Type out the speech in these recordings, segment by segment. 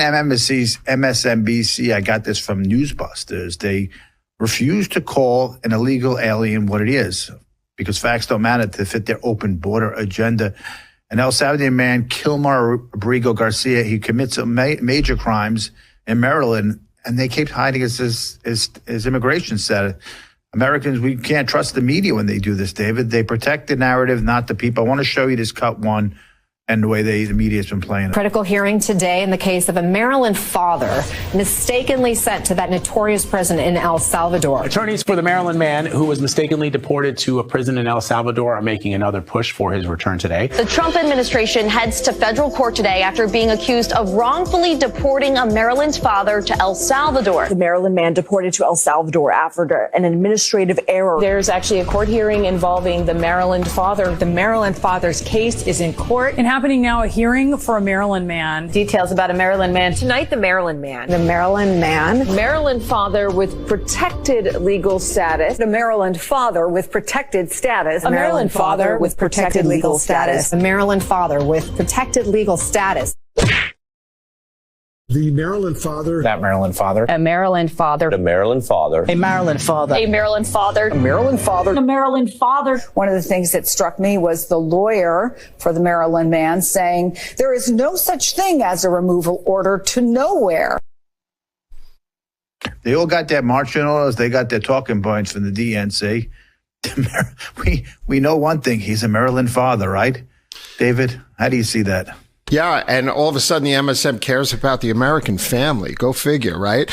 MSNBC, I got this from Newsbusters. They refuse to call an illegal alien what it is because facts don't matter to fit their open border agenda. An El Salvadorian man, Kilmar Abrego Garcia, he commits major crimes in Maryland, and they keep hiding his immigration status. Americans, we can't trust the media when they do this, David. They protect the narrative, not the people. I want to show you this cut one and the way the media's been playing it. Critical hearing today in the case of a Maryland father mistakenly sent to that notorious prison in El Salvador. Attorneys for the Maryland man who was mistakenly deported to a prison in El Salvador are making another push for his return today. The Trump administration heads to federal court today after being accused of wrongfully deporting a Maryland father to El Salvador. The Maryland man deported to El Salvador after an administrative error. There's actually a court hearing involving the Maryland father. The Maryland father's case is in court. And happening now, a hearing for a Maryland man. Details about a Maryland man. Tonight, the Maryland man. The Maryland man. Maryland father with protected legal status. The Maryland father with protected status. A Maryland father with protected legal status. A Maryland father with protected legal status. The Maryland father. That Maryland father. A Maryland father. A Maryland father. A Maryland father. A Maryland father. A Maryland father. A Maryland father. One of the things that struck me was the lawyer for the Maryland man saying there is no such thing as a removal order to nowhere. They all got their marching orders. They got their talking points from the DNC. We know one thing. He's a Maryland father, right? David, how do you see that? Yeah, and all of a sudden the MSM cares about the American family. Go figure, right?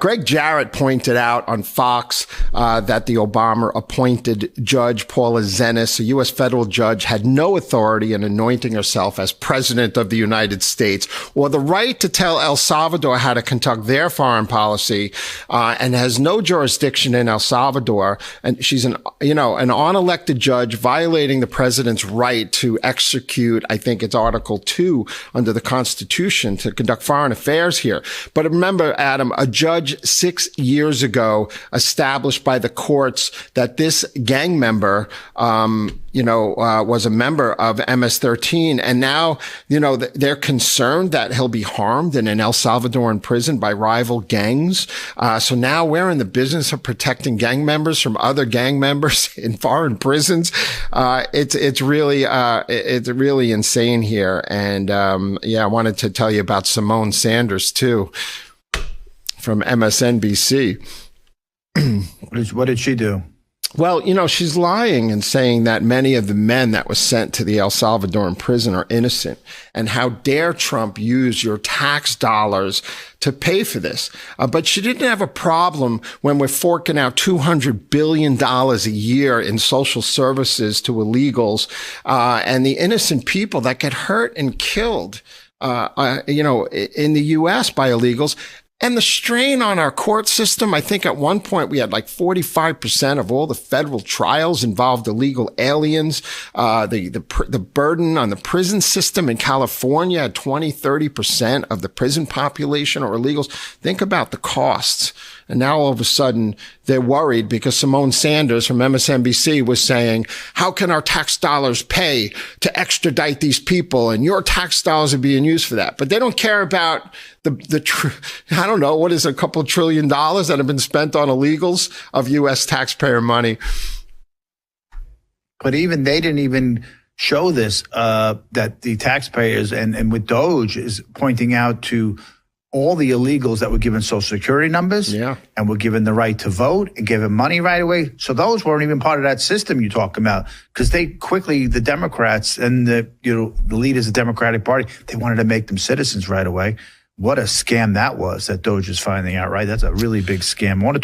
Greg Jarrett pointed out on Fox that the Obama-appointed Judge Paula Zenas, a U.S. federal judge, had no authority in anointing herself as president of the United States or the right to tell El Salvador how to conduct their foreign policy, and has no jurisdiction in El Salvador. And she's an unelected judge violating the president's right to execute, I think it's Article 2 under the Constitution to conduct foreign affairs here. But remember, Adam, a judge 6 years ago established by the courts that this gang member, was a member of MS-13. And now, they're concerned that he'll be harmed in an El Salvadoran prison by rival gangs. So now we're in the business of protecting gang members from other gang members in foreign prisons. It's really insane here. And, I wanted to tell you about Simone Sanders too, from MSNBC. What did she do? Well, she's lying and saying that many of the men that were sent to the El Salvadoran prison are innocent. And how dare Trump use your tax dollars to pay for this? But she didn't have a problem when we're forking out $200 billion a year in social services to illegals, and the innocent people that get hurt and killed, in the U.S. by illegals. And the strain on our court system, I think at one point we had like 45% of all the federal trials involved illegal aliens. The burden on the prison system in California at 20-30% of the prison population are illegals. Think about the costs. And now all of a sudden they're worried because Simone Sanders from MSNBC was saying, how can our tax dollars pay to extradite these people? And your tax dollars are being used for that. But they don't care about I don't know, what is a couple $1 trillion that have been spent on illegals of U.S. taxpayer money. But even they didn't even show this, that the taxpayers and with Doge is pointing out to all the illegals that were given Social Security numbers and were given the right to vote and given money right away. So those weren't even part of that system you talk about, because they quickly, the Democrats and the leaders of the Democratic Party, they wanted to make them citizens right away. What a scam that was that Doge is finding out, right? That's a really big scam. I want to